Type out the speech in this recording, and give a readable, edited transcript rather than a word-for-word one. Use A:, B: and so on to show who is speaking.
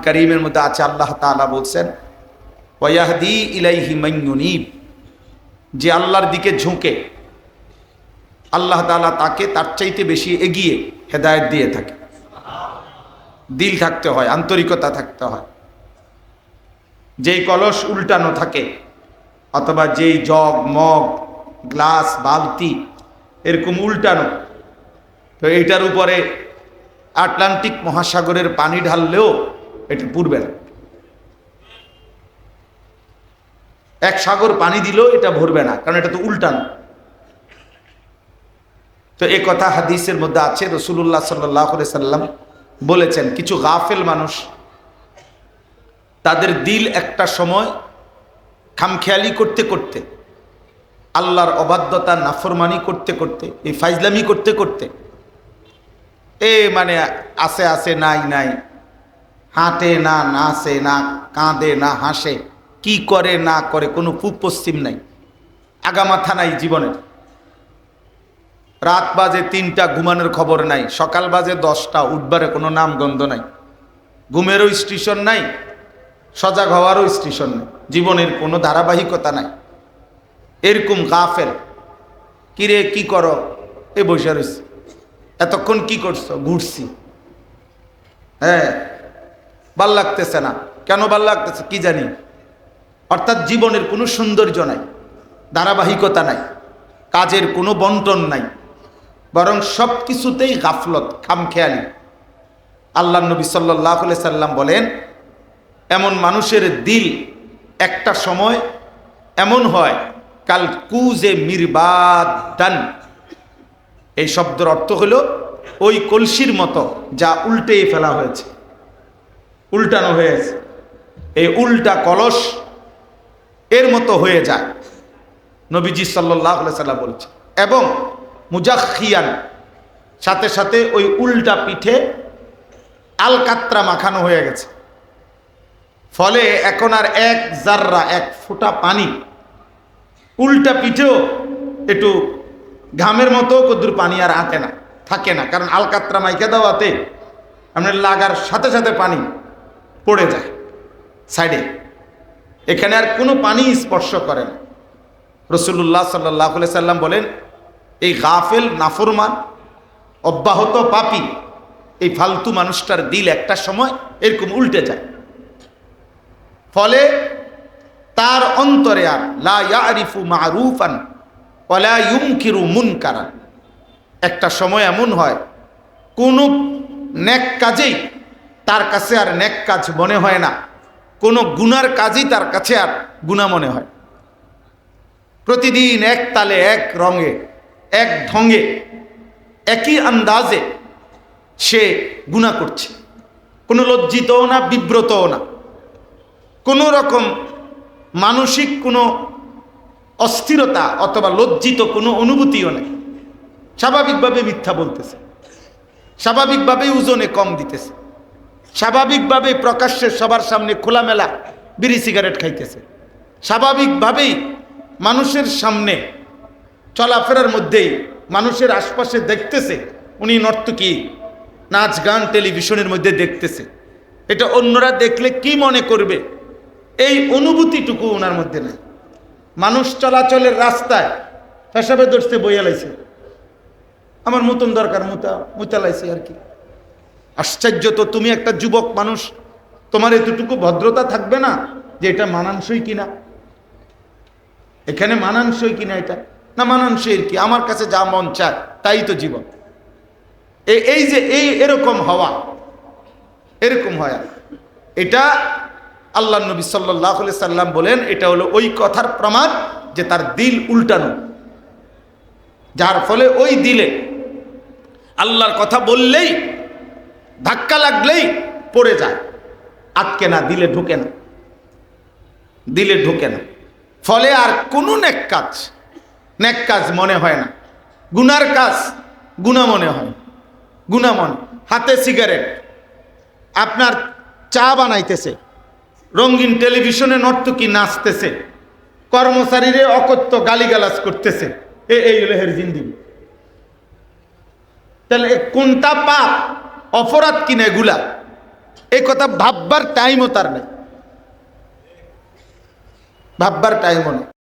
A: কারীমের মধ্যে আছে, আল্লাহ তাআলা বলছেন ওয়াহদি ইলাইহি মান ইউনিব, যে আল্লাহর দিকে ঝুঁকে আল্লাহ তাআলা তাকে তার চাইতে বেশি এগিয়ে হেদায়েত দিয়ে থাকে। দিল থাকতে হয়, আন্তরিকতা থাকতে হয়। যেই কলস উল্টানো থাকে অথবা যেই জগ মগ গ্লাস বালতি এরকম উল্টানো, তো এইটার উপরে আটলান্টিক মহাসাগরের পানি ঢাললেও এটা পুড়বে না। এক সাগর পানি দিলেও এটা ভরবে না, কারণ এটা তো উল্টানো। তো এই কথা হাদিসের মধ্যে আছে, রাসূলুল্লাহ সাল্লাল্লাহু আলাইহি সাল্লাম বলেছেন কিছু গাফেল মানুষ, তাদের দিল একটা সময় খামখেয়ালি করতে করতে, আল্লাহর অবাধ্যতা নাফরমানি করতে করতে, এই ফাইজলামি করতে করতে, মানে আসে আসে নাই নাই, হাঁটে না নাচে না কাঁদে না হাসে, কি করে না করে কোনো পূব পশ্চিম নাই, আগামাথা নাই জীবনের। রাত বাজে 3টা, ঘুমানোর খবর নাই। সকাল বাজে 10টা, উঠবারে কোনো নাম গন্ধ নাই। ঘুমেরও স্টেশন নাই, সজাগ হওয়ারও স্টেশন নেই, জীবনের কোনো ধারাবাহিকতা নাই। এরকম গাফেল। কিরে কি করো? এ বসে রয়েছি। এতক্ষণ কি করছো? ঘুরছি। হ্যাঁ, ভাল লাগতেছে না। কেন ভাল লাগতেছে কি জানি। অর্থাৎ জীবনের কোনো সৌন্দর্য নাই, ধারাবাহিকতা নাই, কাজের কোনো বন্টন নাই, বরং সব কিছুতেই গাফলত, খামখেয়ালি। আল্লাহ নবী সাল্লাল্লাহু আলাইহি সাল্লাম বলেন, এমন মানুষের দিল একটা সময় এমন হয় কাল কুজে মিরবাদান। এই শব্দের অর্থ হলো ওই কলসির মতো যা উল্টে ফেলা হয়েছে, উল্টানো হয়েছে, এই উল্টা কলস এর মতো হয়ে যায়, নবীজি সাল্লাল্লাহু আলাইহি সাল্লাম বলছে। এবং মুজাখিয়ান, সাথে সাথে ওই উল্টা পিঠে আলকাত্রা মাখানো হয়ে গেছে। ফলে এখন আর এক জাররা, এক ফোঁটা পানি উল্টা পিঠেও একটু ঘামের মতো কদ্দুর পানি আর আঁকে না, থাকে না। কারণ আলকাত্রা মাইকে দেওয়াতে আপনার লাগার সাথে সাথে পানি পড়ে যায় সাইডে, এখানে আর কোনো পানি স্পর্শ করে না। রাসূলুল্লাহ সাল্লাল্লাহু আলাইহি সাল্লাম বলেন, এই গাফেল নাফরমান অব্যাহত পাপী এই ফালতু মানুষটার দিল একটা সময় এরকম উল্টে যায়। ফলে তার অন্তরে আর লা ইয়ারিফু মারুফান ওয়ালা ইউনকিরু মুনকারান। একটা সময় এমন হয় কোনো নেক কাজেই তার কাছে আর নেক কাজ মনে হয় না, কোনো গুনার কাজই তার কাছে আর গুনাহ মনে হয়। প্রতিদিন এক তালে, এক রঙে, এক ঢঙে, একই আন্দাজে সে গুনাহ করছে, কোনো লজ্জিতও না, বিব্রতও না, কোনো রকম মানসিক কোনো অস্থিরতা অথবা লজ্জিত কোনো অনুভূতিও নেই। স্বাভাবিকভাবে মিথ্যা বলতেছে, স্বাভাবিকভাবেই ওজনে কম দিতেছে, স্বাভাবিকভাবেই প্রকাশ্যে সবার সামনে খোলামেলা বিড়ি সিগারেট খাইতেছে, স্বাভাবিকভাবেই মানুষের সামনে চলাফেরার মধ্যেই মানুষের আশপাশে দেখতেছে উনি নর্তকী, নাচ গান টেলিভিশনের মধ্যে দেখতেছে। এটা অন্যরা দেখলে কি মনে করবে, এই অনুভূতিটুকু ওনার মধ্যে নেই। মানুষ চলাচলের রাস্তায় পেশাবে ধরতে বইয়া লাইছে, আমার মতন দরকার মুতা লাইছে আর কি। আশ্চর্য তো, তুমি একটা যুবক মানুষ, তোমার এতটুকু ভদ্রতা থাকবে না যে এটা মানানসই কিনা, এখানে মানানসই কিনা, এটা না মানানসই কি, আমার কাছে যা মন চায় তাই তো জীবন। এই যে এরকম হওয়া, এরকম হয়, এটা আল্লাহ নবী সাল্লাল্লাহু আলাইহি সাল্লাম বলেন এটা হলো ওই কথার প্রমাণ যে তার দিল উল্টানো, যার ফলে ওই দিলে আল্লাহর কথা বললেই, ধাক্কা লাগলেই পড়ে যায়, আটকে না, দিলে ঢুকে না, দিলে ঢুকে না। ফলে আর কোনো নেক কাজ মনে হয় না, গুনার কাজ গুনাহ মনে হয়, গুনাহ মনে। হাতে সিগারেট, আপনার চা বানাইতেছে, রঙিন টেলিভিশনে নর্তকী নাচতেছে, কর্মচারীরে অকথ্য গালিগালাজ করতেছে, এই হলো হের জিন্দেগি। তাহলে কোনটা পাপ, অপরাধ কিনা এগুলা? এই কথা ভাববার টাইমও তার নেই, ভাববার টাইমও নেই।